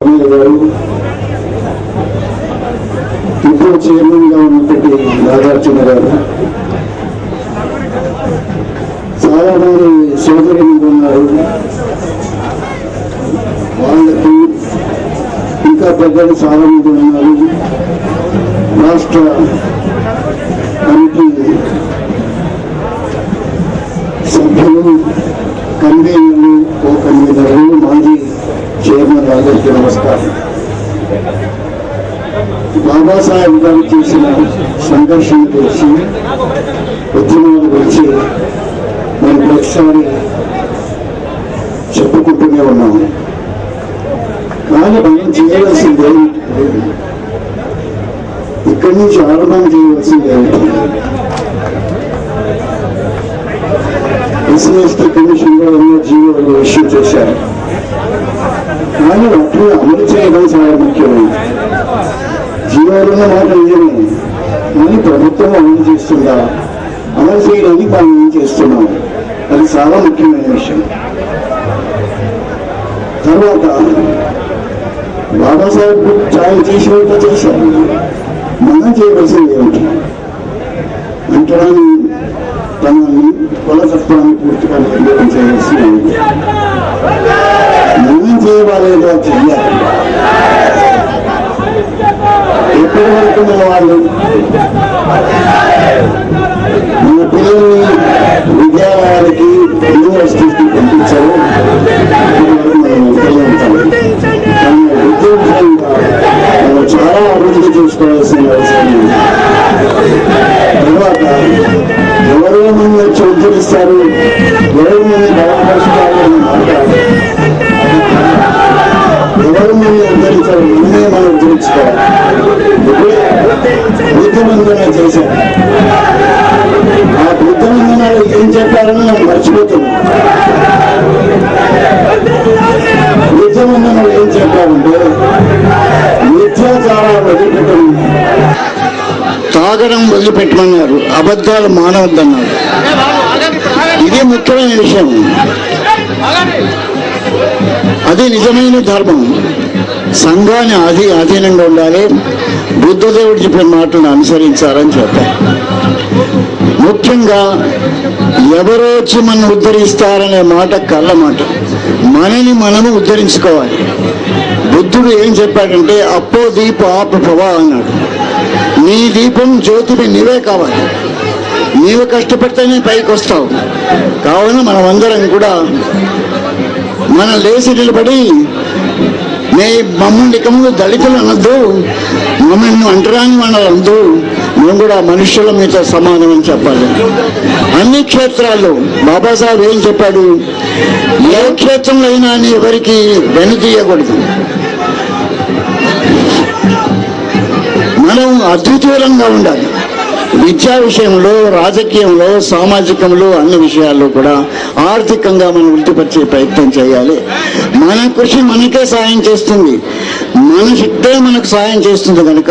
ఇప్పుడు చైర్మన్ గా ఉన్నప్పటి నాగార్జున గారు, చాలా మంది సోదరులు ఉన్నారు. వాళ్ళకి ఇంకా పెద్దలు చాలా మంది ఉన్నారు. రాష్ట్ర కమిటీ సభ్యులు, కన్వీనర్లు, కో కన్వీనర్లు, మాజీ చైర్మన్ అందరికీ నమస్కారం. బాబాసాహెబ్ గారు చేసిన సంఘర్షణ గురించి, ఉద్యమాల గురించి మనం ప్రతిసారి చెప్పుకుంటూనే ఉన్నాము. కానీ మనం చేయవలసింది ఇక్కడి నుంచి ఆరంభం చేయవలసింది ఏమిటి? ఎస్సీ కమిషన్ లో ఎన్నో జీవోలు ఇష్యూ చేశారు. కానీ వాటిని అమలు చేయడం చాలా ముఖ్యమైనది. జీవోలున్న మాట నిజమే, కానీ ప్రభుత్వం అమలు చేస్తుందా, అమలు చేయడానికి మనం ఏం చేస్తున్నాం, అది చాలా ముఖ్యమైన విషయం. తర్వాత బాబాసాహెబ్ చాలా చేసినట్టు చేశారు. మనం చేయవలసింది ఏమిటి? అంటరాని తనాన్ని, కులతత్వాన్ని పూర్తిగా నిర్ణయం చేయాల్సింది మనం చేయవాలేదో చెయ్యాలి. ఎప్పటి వరకు మన వాళ్ళు మన పిల్లల్ని విద్యాలయాలకి, యూనివర్సిటీకి పంపించారు. ఉద్యోగంగా మనం చాలా అభివృద్ధి చేసుకోవాల్సిన అవసరం ఉంది. తర్వాత ఎవరో మంది వచ్చి ఉద్ధరిస్తారు, ఎవరు మంది బలపరుస్తారు అని మాట్లాడారు. ఎవరు మంది ఉద్ధరించారు, ముందే మనం ఉద్ధరించుకోవాలి. బుద్ధమందన చేశారు. ఆ బుద్ధమందనాలు ఏం చెప్పారని మనం మర్చిపోతున్నాం. బుద్ధమందనాలు ఏం చెప్పారంటే, మిథ్యాచారాలు వదిలిపెట్టమని, తాగడం వదిలిపెట్టమన్నారు, అబద్ధాలు మానవద్దన్నారు. ఇది ముఖ్యమైన విషయం. అది నిజమైన ధర్మం. సంఘాన్ని అధీనంగా ఉండాలి, బుద్ధదేవుడు చెప్పిన మాటలను అనుసరించాలని చెప్పారు. ముఖ్యంగా ఎవరో వచ్చి మనం ఉద్ధరిస్తారనే మాట కళ్ళ మాట. మనని మనము ఉద్ధరించుకోవాలి. బుద్ధుడు ఏం చెప్పాడంటే, అప్పో దీప ఆపు ప్రభా అన్నాడు. నీ దీపం జ్యోతిని నీవే కావాలి. నీవు కష్టపడితేనే పైకి వస్తావు. కావున మనమందరం కూడా మనం లేచి నిలబడి, మమ్మల్ని ఇక ముందు దళితులు అనొద్దు, మమ్మల్ని అంటరాని వాళ్ళు అనొద్దు, మేము కూడా మనుషుల మీద సమానం అని చెప్పాలి. అన్ని క్షేత్రాల్లో బాబాసాహెబ్ ఏం చెప్పాడు? ఏ క్షేత్రంలో అయినా ఎవరికి వెనుదీయకూడదు. మనం అద్వితీయంగా ఉండాలి. విద్యా విషయంలో, రాజకీయంలో, సామాజికంలో, అన్ని విషయాల్లో కూడా ఆర్థికంగా మనం వృద్ధిపరిచే ప్రయత్నం చేయాలి. మన కృషి మనకే సాయం చేస్తుంది, మన శక్తే మనకు సాయం చేస్తుంది. కనుక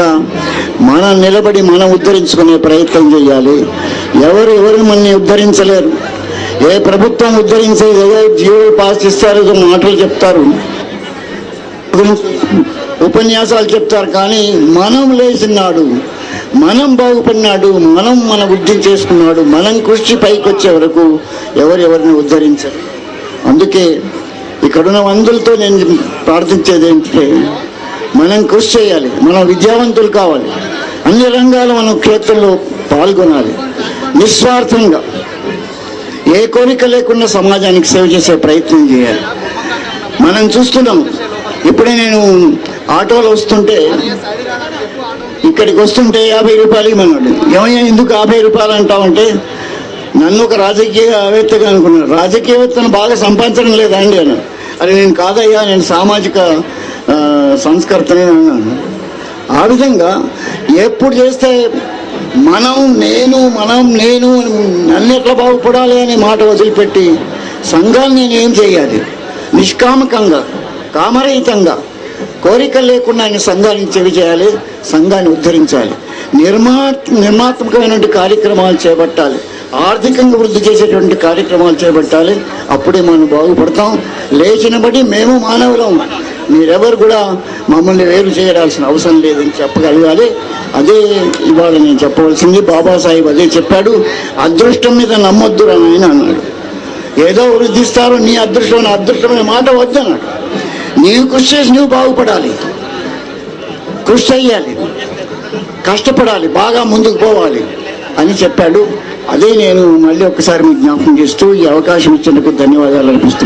మనం నిలబడి మనం ఉద్ధరించుకునే ప్రయత్నం చేయాలి. ఎవరిని మనని ఉద్ధరించలేరు. ఏ ప్రభుత్వం ఉద్ధరించేది, ఏదో జీవో పాస్ చేస్తారు, ఏదో మాటలు చెప్తారు, ఉపన్యాసాలు చెప్తారు. కానీ మనం లేచినాడు, మనం బాగుపడినాడు, మనం మన వృద్ధి చేసుకున్నాడు, మనం కృషి పైకి వచ్చే వరకు ఎవరెవరిని ఉద్ధరించారు. అందుకే ఇక్కడున్న అందరితో నేను ప్రార్థించేది ఏంటంటే, మనం కృషి చేయాలి, మనం విద్యావంతులు కావాలి, అన్ని రంగాల మనం క్షేత్రంలో పాల్గొనాలి, నిస్వార్థంగా, ఏ కోరిక లేకుండా సమాజానికి సేవ చేసే ప్రయత్నం చేయాలి. మనం చూస్తున్నాం. ఇప్పుడే నేను ఆటోలో వస్తుంటే, ఇక్కడికి వస్తుంటే 50 రూపాయలు ఇవ్వమన్నాడు. ఏమయ్యా ఎందుకు 50 రూపాయలు అంటామంటే, నన్ను ఒక రాజకీయవేత్తగా అనుకున్నాను. రాజకీయవేత్తను బాగా సంపాదించడం లేదా అండి అన్నాడు. అది నేను కాదయ్యా, నేను సామాజిక సంస్కర్తనే అన్నాను. ఆ విధంగా ఎప్పుడు చేస్తే మనం నేను నన్ను ఎట్లా బాగుపడాలి అనే మాట వదిలిపెట్టి, సంఘాన్ని నేను ఏం చేయాలి, నిష్కామకంగా, కామరహితంగా, కోరికలు లేకుండా ఆయన సంఘాన్ని చెవి చేయాలి, సంఘాన్ని ఉద్ధరించాలి, నిర్మాత్మకమైనటువంటి కార్యక్రమాలు చేపట్టాలి, ఆర్థికంగా వృద్ధి చేసేటువంటి కార్యక్రమాలు చేపట్టాలి. అప్పుడే మనం బాగుపడతాం. లేచిన బట్టి మేము మానవులం, మీరెవరు కూడా మమ్మల్ని వేరు చేయాల్సిన అవసరం లేదని చెప్పగలగాలి. అదే ఇవాళ నేను చెప్పవలసింది. బాబాసాహెబ్ అదే చెప్పాడు, అదృష్టం మీద నమ్మొద్దు అని ఆయన అన్నాడు. ఏదో వృద్ధిస్తారో నీ అదృష్టం, నా అదృష్టమైన మాట వద్దన్నాడు. నీవు కృషి చేసి నువ్వు బాగుపడాలి, కృషి చెయ్యాలి, కష్టపడాలి, బాగా ముందుకు పోవాలి అని చెప్పాడు. అదే నేను మళ్ళీ ఒక్కసారి మీకు జ్ఞాపకం చేస్తూ ఈ అవకాశం ఇచ్చినందుకు ధన్యవాదాలు అర్పిస్తూ